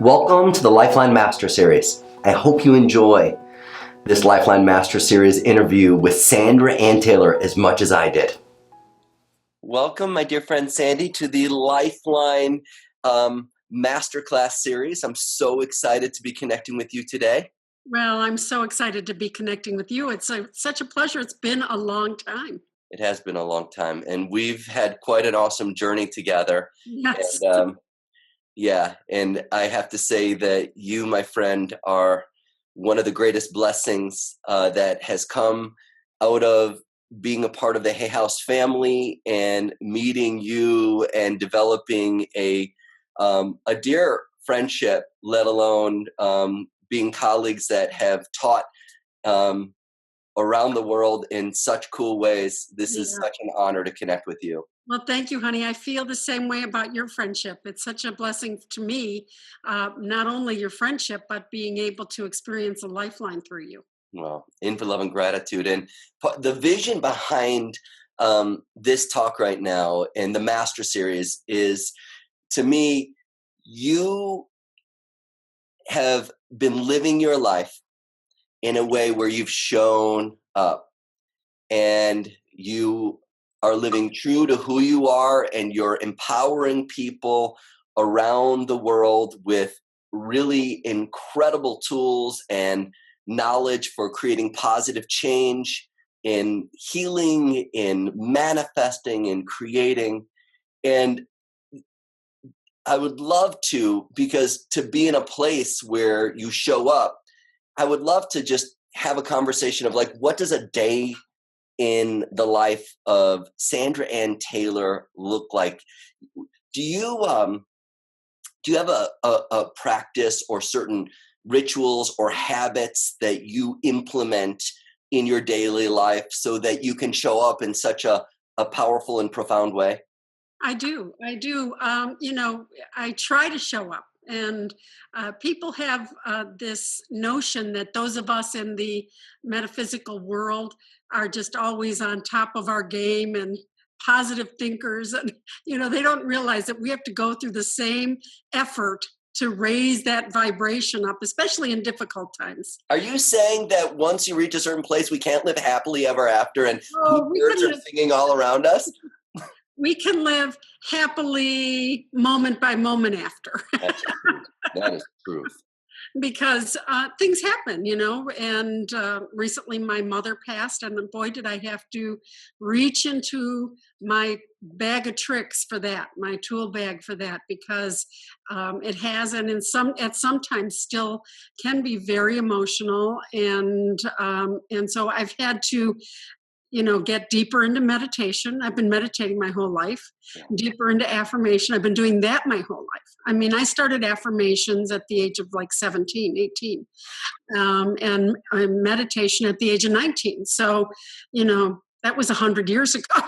Welcome to the LifeLine Master Series. I hope you enjoy this LifeLine Master Series interview with Sandra Anne Taylor as much as I did. Welcome, my dear friend Sandy, to the LifeLine Masterclass series. I'm so excited to be connecting with you today. Well, I'm so excited to be connecting with you. It's such a pleasure. It's been a long time. It has been a long time, and we've had quite an awesome journey together. Yes. And I have to say that you, my friend, are one of the greatest blessings that has come out of being a part of the Hay House family and meeting you and developing a dear friendship, let alone being colleagues that have taught around the world in such cool ways. This is such an honor to connect with you. Well, thank you, honey. I feel the same way about your friendship. It's such a blessing to me, not only your friendship, but being able to experience a lifeline through you. Well, infinite love and gratitude. And the vision behind this talk right now and the Master Series is, to me, you have been living your life in a way where you've shown up and you are living true to who you are, and you're empowering people around the world with really incredible tools and knowledge for creating positive change, in healing, in manifesting, in creating. And I would love to, because to be in a place where you show up, I would love to just have a conversation of like, what does a day in the life of Sandra Anne Taylor look like? Do you have a practice or certain rituals or habits that you implement in your daily life so that you can show up in such a powerful and profound way? I do. I try to show up. And people have this notion that those of us in the metaphysical world are just always on top of our game and positive thinkers. And, they don't realize that we have to go through the same effort to raise that vibration up, especially in difficult times. Are you saying that once you reach a certain place, we can't live happily ever after and birds are singing all around us? We can live happily moment by moment after. That's true. That is truth. Because things happen, and recently my mother passed, and boy, did I have to reach into my bag of tricks for that, my tool bag for that, because it has, and at sometimes still can be very emotional, and so I've had to get deeper into meditation. I've been meditating my whole life, deeper into affirmation. I've been doing that my whole life. I mean, I started affirmations at the age of like 17, 18, and meditation at the age of 19. So, that was 100 years ago.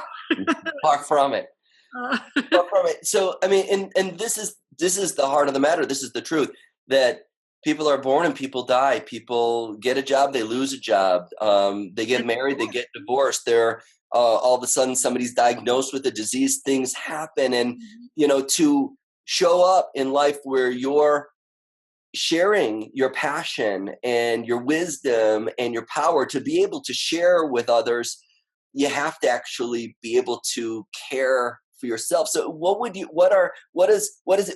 Far from it. Far from it. So, I mean, and this is the heart of the matter. This is the truth, that people are born and people die. People get a job, they lose a job. They get married, they get divorced. They're all of a sudden somebody's diagnosed with a disease. Things happen, and to show up in life where you're sharing your passion and your wisdom and your power to be able to share with others, you have to actually be able to care for yourself. So, what does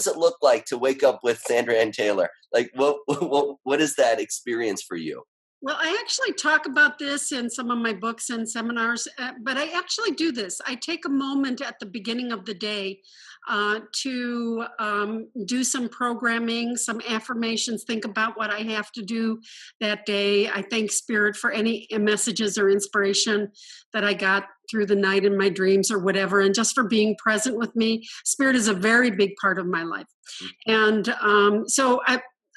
it look like to wake up with Sandra Anne Taylor? Like, what is that experience for you? Well, I actually talk about this in some of my books and seminars, but I actually do this. I take a moment at the beginning of the day to do some programming, some affirmations, think about what I have to do that day. I thank Spirit for any messages or inspiration that I got through the night in my dreams or whatever, and just for being present with me. Spirit is a very big part of my life. And so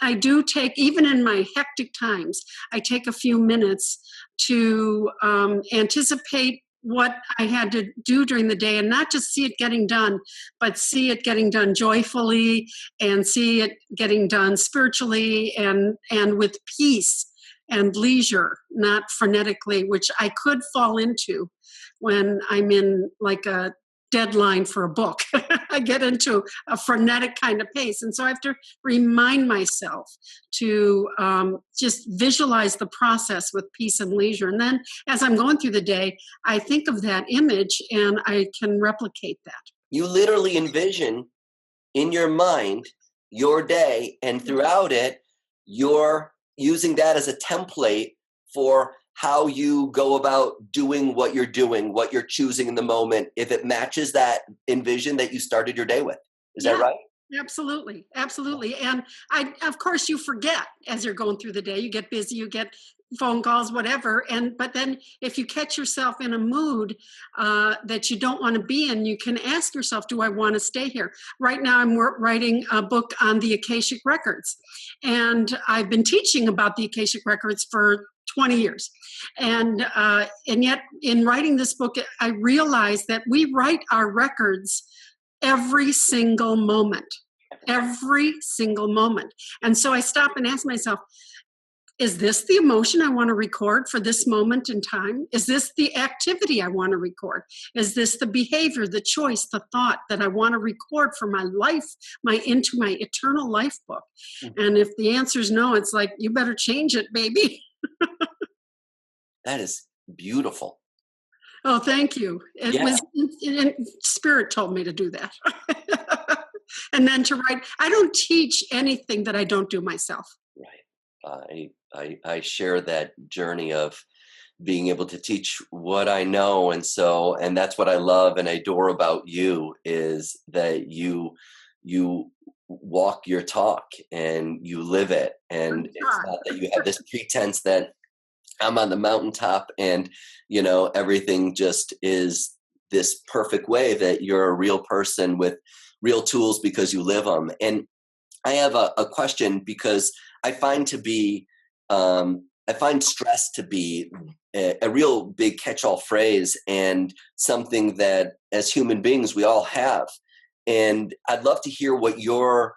I do take, even in my hectic times, I take a few minutes to anticipate what I had to do during the day, and not just see it getting done, but see it getting done joyfully, and see it getting done spiritually and with peace and leisure, not frenetically, which I could fall into when I'm in like a deadline for a book. I get into a frenetic kind of pace. And so I have to remind myself to just visualize the process with peace and leisure. And then as I'm going through the day, I think of that image and I can replicate that. You literally envision in your mind your day, and throughout it, you're using that as a template for how you go about doing what you're doing, what you're choosing in the moment, if it matches that envision that you started your day with. Is that right? Absolutely. Absolutely. And of course, you forget as you're going through the day, you get busy, you get phone calls, whatever. But then if you catch yourself in a mood that you don't want to be in, you can ask yourself, do I want to stay here? Right now, I'm writing a book on the Akashic Records. And I've been teaching about the Akashic Records for 20 years. And yet in writing this book, I realized that we write our records every single moment. And so I stop and ask myself, is this the emotion I want to record for this moment in time? Is this the activity I want to record? Is this the behavior, the choice, the thought that I want to record for my life, into my eternal life book? And if the answer is no, it's like, you better change it, baby. That is beautiful. Oh, thank you. Spirit told me to do that. And then to write. I don't teach anything that I don't do myself. Right. I share that journey of being able to teach what I know. And that's what I love and adore about you, is that you walk your talk and you live it. And it's not that you have this pretense that I'm on the mountaintop and, everything just is this perfect way, that you're a real person with real tools because you live them. And I have a question, because I find stress to be a real big catch-all phrase, and something that as human beings we all have. And I'd love to hear what you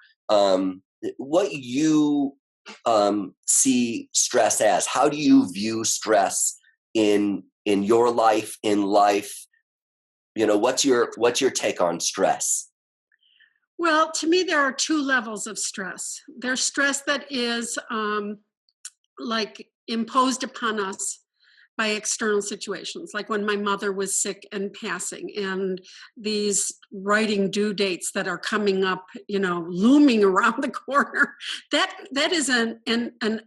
see stress as. How do you view stress in your life, in life? What's your take on stress? Well, to me, there are two levels of stress. There's stress that is like imposed upon us by external situations, like when my mother was sick and passing, and these writing due dates that are coming up, looming around the corner. That is an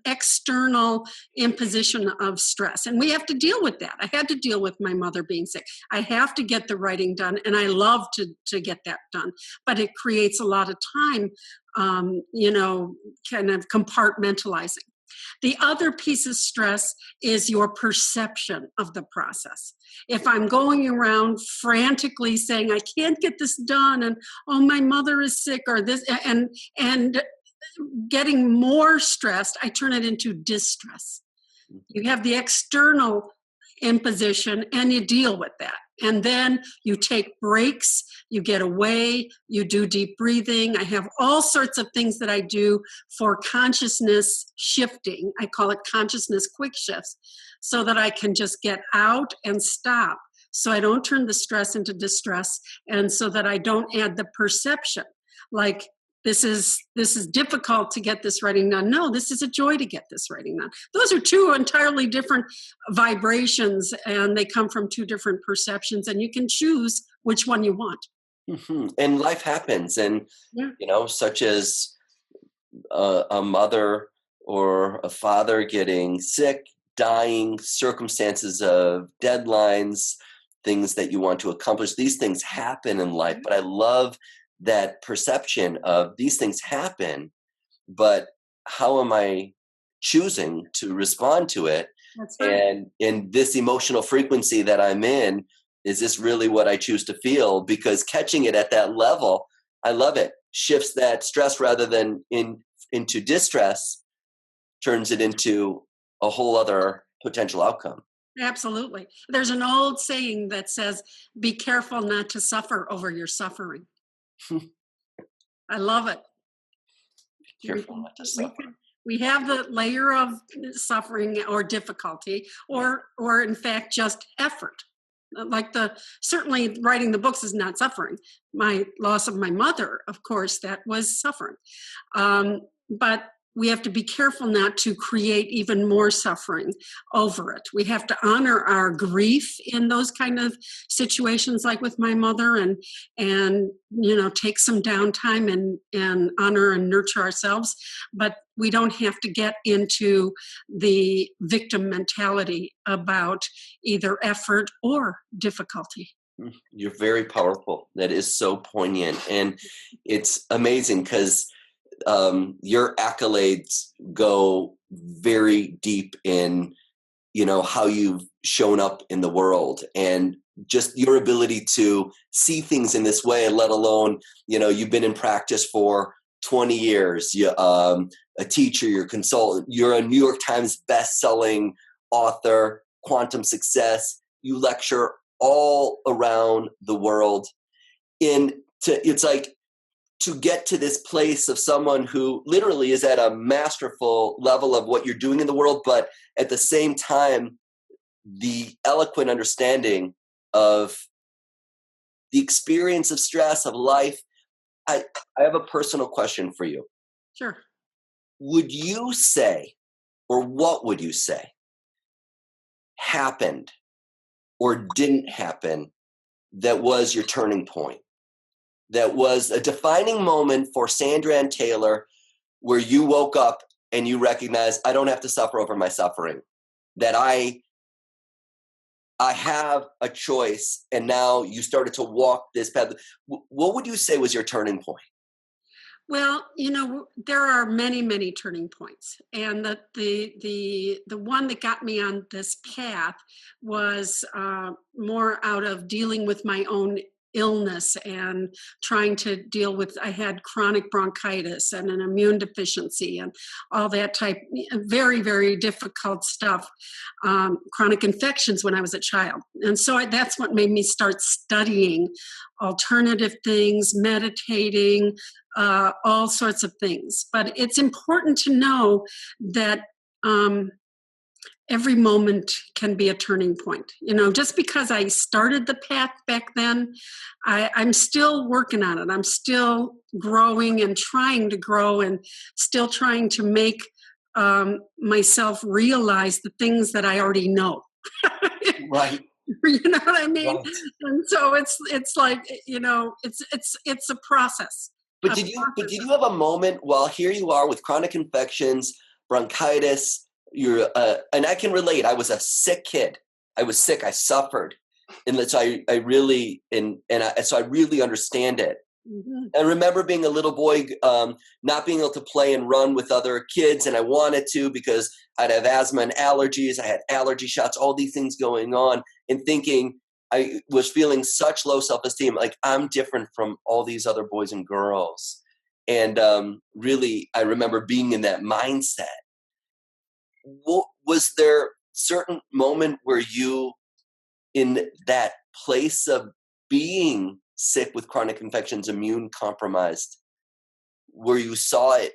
external imposition of stress, and we have to deal with that. I had to deal with my mother being sick. I have to get the writing done, and I love to get that done, but it creates a lot of time, kind of compartmentalizing. The other piece of stress is your perception of the process. If I'm going around frantically saying, I can't get this done, and oh, my mother is sick, or this, and getting more stressed, I turn it into distress. You have the external imposition and you deal with that. And then you take breaks, you get away, you do deep breathing. I have all sorts of things that I do for consciousness shifting. I call it consciousness quick shifts, so that I can just get out and stop, so I don't turn the stress into distress, and so that I don't add the perception like, this is difficult to get this writing done. No, this is a joy to get this writing done. Those are two entirely different vibrations, and they come from two different perceptions, and you can choose which one you want. Mm-hmm. And life happens, and such as a mother or a father getting sick, dying, circumstances of deadlines, things that you want to accomplish. These things happen in life, but I love that perception of these things happen, but how am I choosing to respond to it? That's right. And in this emotional frequency that I'm in, is this really what I choose to feel? Because catching it at that level, I love it, shifts that stress rather than into distress, turns it into a whole other potential outcome. Absolutely. There's an old saying that says, be careful not to suffer over your suffering. I love it. Be careful not to suffer. We have the layer of suffering or difficulty, or in fact, just effort. Like certainly writing the books is not suffering. My loss of my mother, of course, that was suffering. But we have to be careful not to create even more suffering over it. We have to honor our grief in those kind of situations, like with my mother, and take some downtime and honor and nurture ourselves. But we don't have to get into the victim mentality about either effort or difficulty. You're very powerful. That is so poignant. And it's amazing because your accolades go very deep in, how you've shown up in the world and just your ability to see things in this way, let alone, you've been in practice for 20 years. You're a teacher, you're a consultant, you're a New York Times best-selling author, quantum success. You lecture all around the world. It's like to get to this place of someone who literally is at a masterful level of what you're doing in the world, but at the same time, the eloquent understanding of the experience of stress, of life. I have a personal question for you. Sure. Would you say, or what would you say, happened or didn't happen that was your turning point? That was a defining moment for Sandra Anne Taylor where you woke up and you recognized, I don't have to suffer over my suffering, that I have a choice, and now you started to walk this path. What would you say was your turning point? Well, there are many, many turning points, and the one that got me on this path was more out of dealing with my own illness and trying to deal with. I had chronic bronchitis and an immune deficiency and all that type, very, very difficult stuff. Chronic infections when I was a child, and so that's what made me start studying alternative things, meditating. All sorts of things. But it's important to know that every moment can be a turning point. Just because I started the path back then, I'm still working on it. I'm still growing and trying to grow and still trying to make myself realize the things that I already know. Right. You know what I mean? Right. And so it's like, it's a process. But did you have a moment while here you are with chronic infections, bronchitis, and I can relate. I was a sick kid. I was sick. I suffered. And so I really, so I really understand it. Mm-hmm. I remember being a little boy, not being able to play and run with other kids. And I wanted to because I'd have asthma and allergies. I had allergy shots, all these things going on, and thinking, I was feeling such low self-esteem, like I'm different from all these other boys and girls. And really, I remember being in that mindset. Was there certain moment where you, in that place of being sick with chronic infections, immune compromised, where you saw it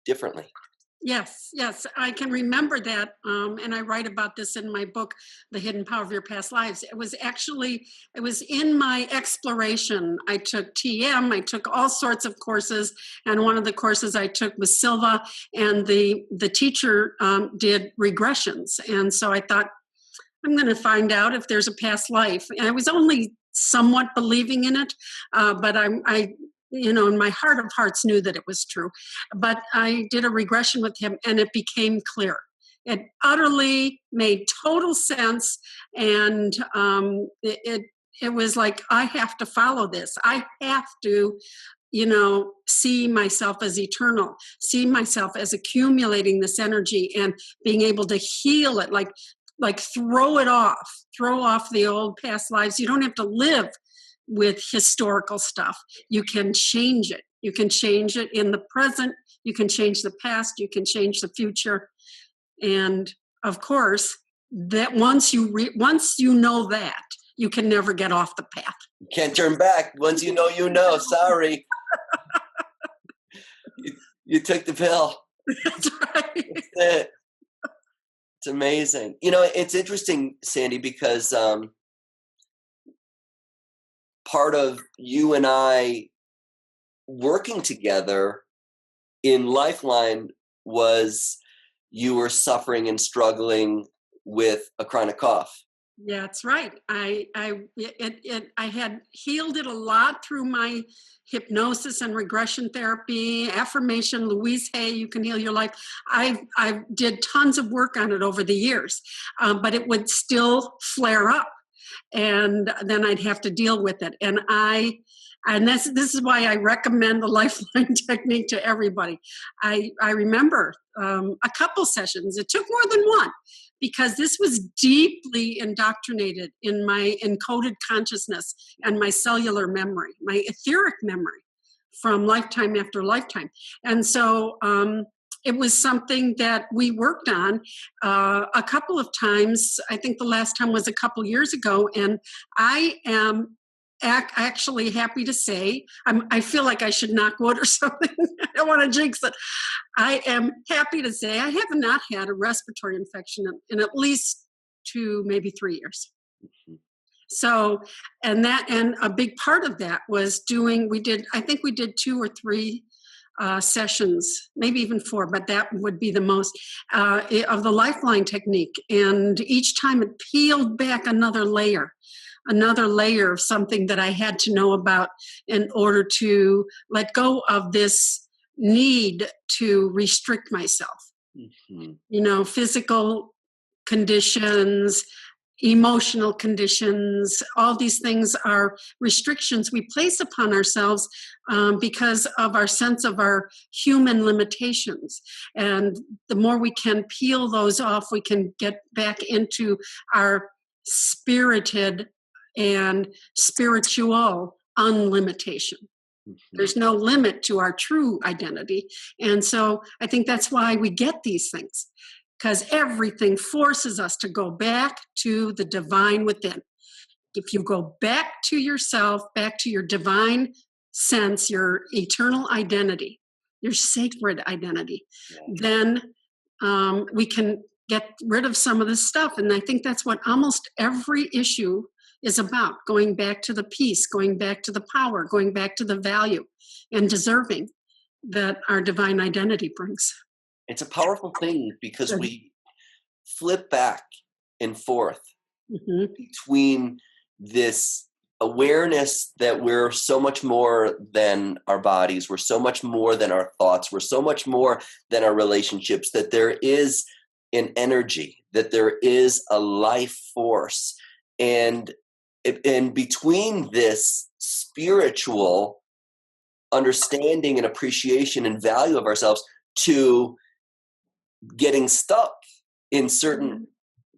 differently? Yes, I can remember that, and I write about this in my book, The Hidden Power of Your Past Lives. It was in my exploration. I took TM, I took all sorts of courses, and one of the courses I took was Silva, and the teacher did regressions, and so I thought, I'm going to find out if there's a past life. And I was only somewhat believing in it, but I in my heart of hearts knew that it was true. But I did a regression with him and it became clear. It utterly made total sense. And it was like, I have to follow this. I have to, see myself as eternal, see myself as accumulating this energy and being able to heal it, like throw off the old past lives. You don't have to live with historical stuff. You can change it. You can change it in the present. You can change the past. You can change the future. And of course, that once you know that, you can never get off the path. You can't turn back. Once you know. Sorry. you took the pill. That's right. That's it. It's amazing. It's interesting, Sandy, because part of you and I working together in LifeLine was you were suffering and struggling with a chronic cough. Yeah, that's right. I had healed it a lot through my hypnosis and regression therapy, affirmation, Louise Hay, you can heal your life. I did tons of work on it over the years, but it would still flare up, and then I'd have to deal with it. And this is why I recommend the LifeLine technique to everybody. I remember a couple sessions. It took more than one, because this was deeply indoctrinated in my encoded consciousness and my cellular memory, my etheric memory from lifetime after lifetime. And so it was something that we worked on a couple of times. I think the last time was a couple years ago. And I am actually happy to say, I feel like I should knock wood or something. I don't want to jinx it. I am happy to say I have not had a respiratory infection in at least 2, maybe 3 years. So, and a big part of that was I think we did 2 or 3 sessions, maybe even 4, but that would be the most of the LifeLine technique. And each time it peeled back another layer of something that I had to know about in order to let go of this need to restrict myself. Mm-hmm. Physical conditions, emotional conditions, all these things are restrictions we place upon ourselves because of our sense of our human limitations. And the more we can peel those off, we can get back into our spirited and spiritual unlimitation. Mm-hmm. There's no limit to our true identity. And so I think that's why we get these things, because everything forces us to go back to the divine within. If you go back to yourself, back to your divine sense, your eternal identity, your sacred identity, then we can get rid of some of this stuff. And I think that's what almost every issue is about, going back to the peace, going back to the power, going back to the value and deserving that our divine identity brings. It's a powerful thing because we flip back and forth between this awareness that we're so much more than our bodies, we're so much more than our thoughts, we're so much more than our relationships, that there is an energy, that there is a life force. And between this spiritual understanding and appreciation and value of ourselves to getting stuck in certain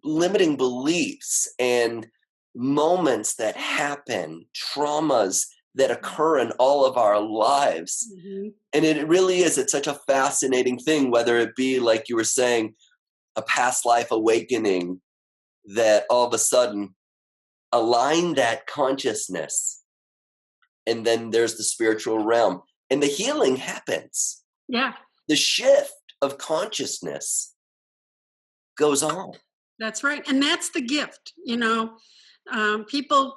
limiting beliefs and moments that happen, traumas that occur in all of our lives. Mm-hmm. And it really is, it's such a fascinating thing, whether it be, like you were saying, a past life awakening that all of a sudden align that consciousness. And then there's the spiritual realm and the healing happens. Yeah. The shift of consciousness goes on. That's right. And that's the gift. People,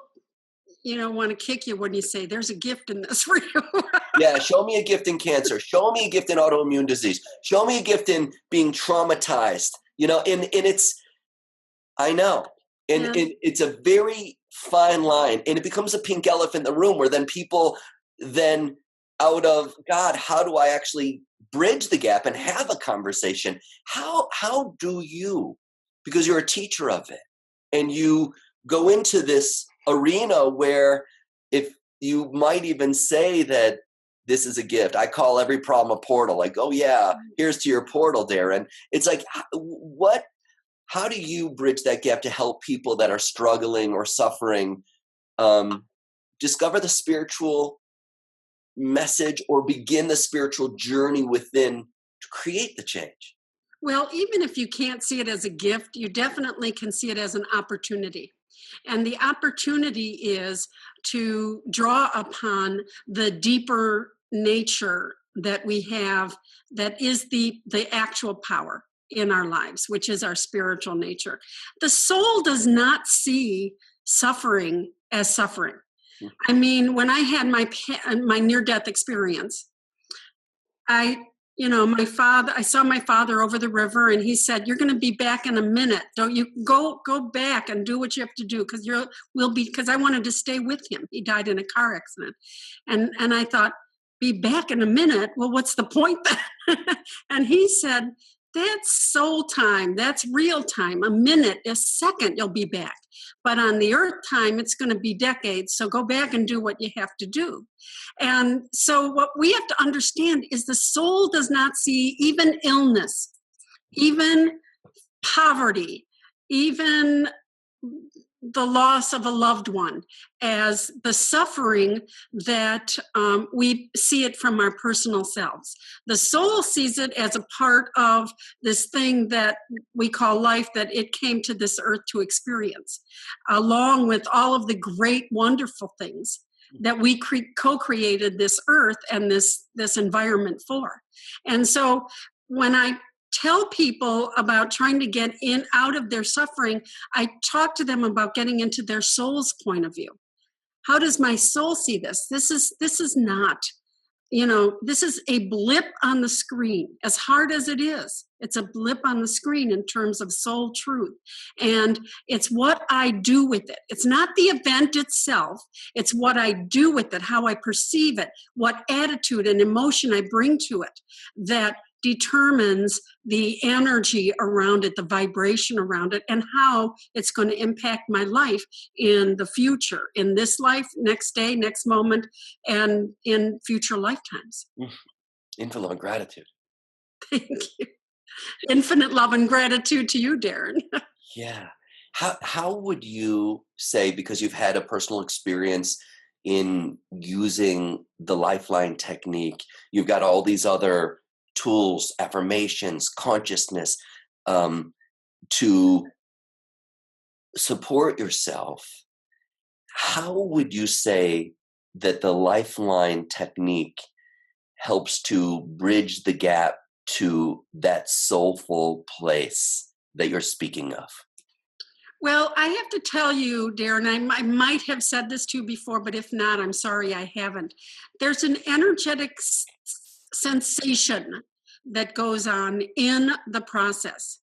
want to kick you when you say there's a gift in this for you. Yeah. Show me a gift in cancer. Show me a gift in autoimmune disease. Show me a gift in being traumatized, and it's, I know. And it's a very fine line, and it becomes a pink elephant in the room where then people then out of, God, how do I actually bridge the gap and have a conversation? How do you, because you're a teacher of it and you go into this arena where if you might even say that this is a gift. I call every problem a portal. Like, oh yeah, here's to your portal, Darren. It's like, how do you bridge that gap to help people that are struggling or suffering discover the spiritual message or begin the spiritual journey within to create the change? Well, even if you can't see it as a gift, you definitely can see it as an opportunity. And the opportunity is to draw upon the deeper nature that we have, that is the actual power in our lives, which is our spiritual nature. The soul does not see suffering as suffering. I mean, when I had my near-death experience, I saw my father over the river, and he said, "You're going to be back in a minute. Don't you go back and do what you have to do, because I wanted to stay with him. He died in a car accident." And I thought, be back in a minute? Well, what's the point then? And he said, "That's soul time. That's real time. A minute, a second, you'll be back. But on the earth time, it's going to be decades. So go back and do what you have to do." And so what we have to understand is the soul does not see even illness, even poverty, even the loss of a loved one as the suffering that we see it from our personal selves. The soul sees it as a part of this thing that we call life, that it came to this earth to experience, along with all of the great, wonderful things that we co-created this earth and this environment for. And so when I tell people about trying to get out of their suffering, I talk to them about getting into their soul's point of view. How does my soul see this? This is not, this is a blip on the screen. As hard as it is, it's a blip on the screen in terms of soul truth. And it's what I do with it. It's not the event itself. It's what I do with it, how I perceive it, what attitude and emotion I bring to it that determines the energy around it, the vibration around it, and how it's going to impact my life in the future, in this life, next day, next moment, and in future lifetimes. Infinite love and gratitude. Thank you. Infinite love and gratitude to you, Darren. Yeah. How would you say, because you've had a personal experience in using the LifeLine technique, you've got all these other tools, affirmations, consciousness, to support yourself, how would you say that the LifeLine technique helps to bridge the gap to that soulful place that you're speaking of? Well, I have to tell you, Darren, I might have said this to you before, but if not, I'm sorry I haven't. There's an energetic sensation that goes on in the process.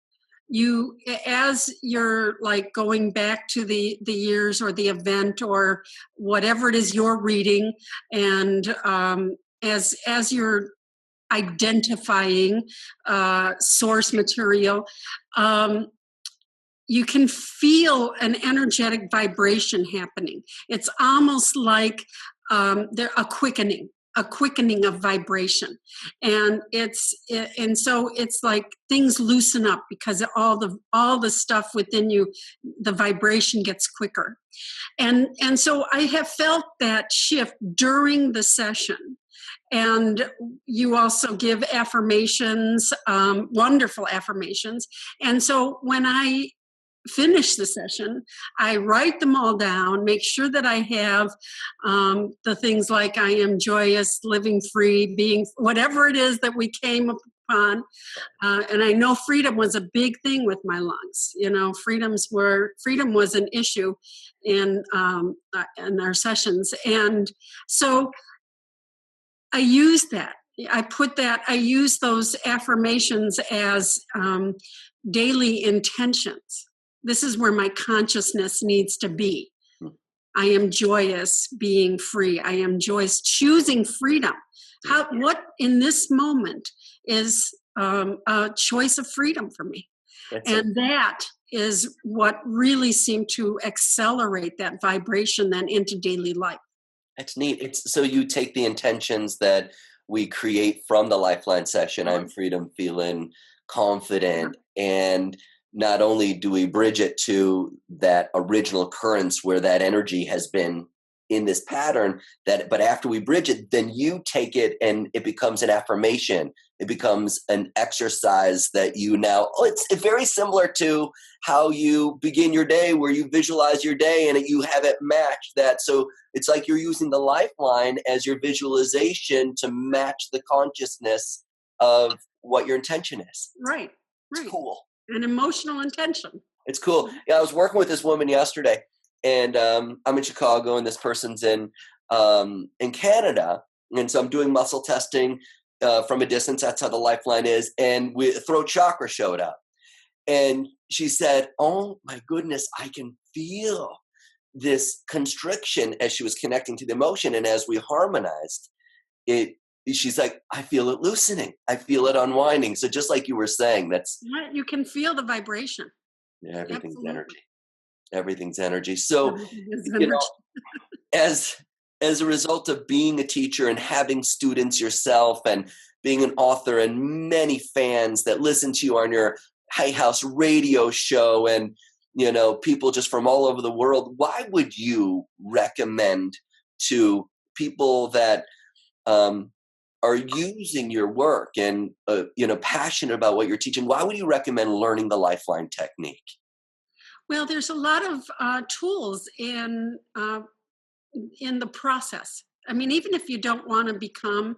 As you're like going back to the years or the event or whatever it is you're reading, and as you're identifying source material, you can feel an energetic vibration happening. It's almost like a quickening of vibration, and so it's like things loosen up because all the stuff within you, the vibration gets quicker, and so I have felt that shift during the session. And you also give affirmations, wonderful affirmations, and so when I finish the session, I write them all down, make sure that I have the things like I am joyous, living free, being whatever it is that we came upon. And I know freedom was a big thing with my lungs. Freedom was an issue in our sessions. And so I use that. I use those affirmations as daily intentions. This is where my consciousness needs to be. I am joyous, being free. I am joyous, choosing freedom. What in this moment is a choice of freedom for me? That is what really seemed to accelerate that vibration then into daily life. That's neat. So you take the intentions that we create from the LifeLine session. I'm freedom, feeling confident, and not only do we bridge it to that original occurrence where that energy has been in this pattern, but after we bridge it, then you take it and it becomes an affirmation. It becomes an exercise that it's very similar to how you begin your day, where you visualize your day and you have it match that. So it's like you're using the LifeLine as your visualization to match the consciousness of what your intention is. Right. It's cool. An emotional intention. It's cool. Yeah, I was working with this woman yesterday, and I'm in Chicago, and this person's in Canada, and so I'm doing muscle testing from a distance. That's how the LifeLine is, and throat chakra showed up, and she said, "Oh my goodness, I can feel this constriction," as she was connecting to the emotion, and as we harmonized it. She's like, "I feel it loosening. I feel it unwinding." So just like you were saying, that's Right, you can feel the vibration. yeah, everything's Absolutely. energy. Everything's energy. So, Everything is you know, energy. as a result of being a teacher and having students yourself and being an author and many fans that listen to you on your Hay House radio show and people just from all over the world, why would you recommend to people that are using your work and passionate about what you're teaching, why would you recommend learning the LifeLine technique? Well, there's a lot of tools in the process. I mean, even if you don't want to become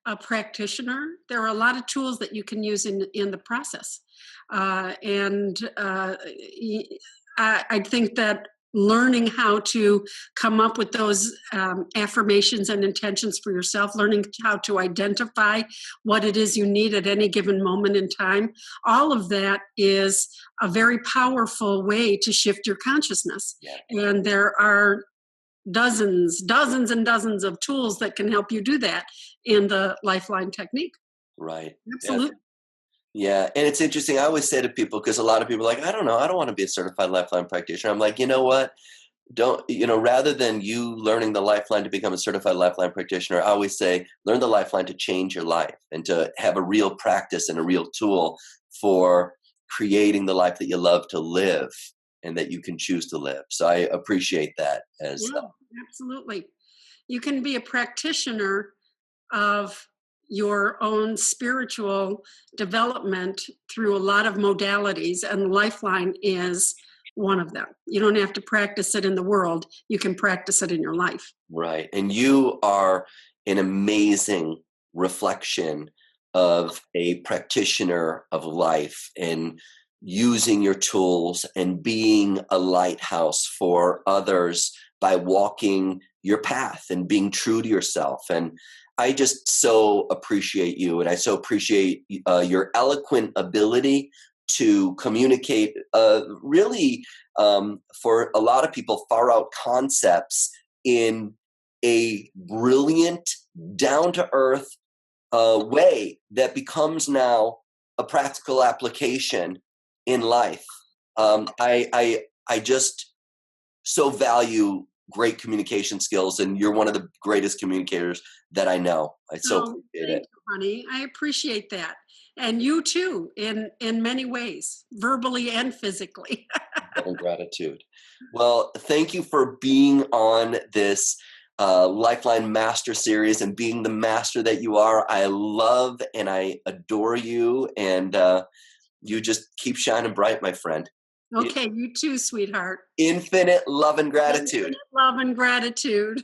a practitioner, there are a lot of tools that you can use in the process. I think that learning how to come up with those affirmations and intentions for yourself, learning how to identify what it is you need at any given moment in time, all of that is a very powerful way to shift your consciousness. Yeah. And there are dozens and dozens of tools that can help you do that in the LifeLine technique. Right. Absolutely. Yeah. And it's interesting. I always say to people, because a lot of people are like, I don't know, I don't want to be a certified LifeLine practitioner. I'm like, you know what? Rather than you learning the LifeLine to become a certified LifeLine practitioner, I always say, learn the LifeLine to change your life and to have a real practice and a real tool for creating the life that you love to live and that you can choose to live. So I appreciate that as Yeah, absolutely. You can be a practitioner of your own spiritual development through a lot of modalities, and LifeLine is one of them. You don't have to practice it in the world, you can practice it in your life. right. And you are an amazing reflection of a practitioner of life and using your tools and being a lighthouse for others by walking your path and being true to yourself. And I just so appreciate you. And I so appreciate your eloquent ability to communicate really for a lot of people far out concepts in a brilliant, down to earth way that becomes now a practical application in life. I just so value great communication skills, and you're one of the greatest communicators that I know. I so Oh, appreciate thank it. you, honey. I appreciate that. And you too, in many ways, verbally and physically. Love and gratitude. Well, thank you for being on this Lifeline Master Series and being the master that you are. I love and I adore you, and you just keep shining bright, my friend. Okay, you too, sweetheart. Infinite love and gratitude. Infinite love and gratitude.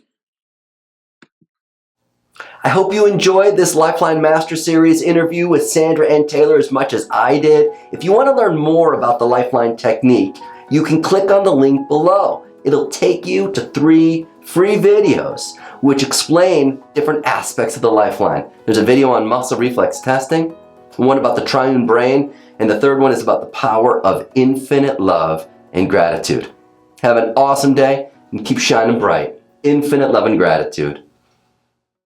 I hope you enjoyed this Lifeline Master Series interview with Sandra Anne Taylor as much as I did. If you want to learn more about the Lifeline technique, you can click on the link below. It'll take you to 3 free videos which explain different aspects of the Lifeline. There's a video on muscle reflex testing, one about the triune brain, and the third one is about the power of infinite love and gratitude. Have an awesome day and keep shining bright. Infinite love and gratitude.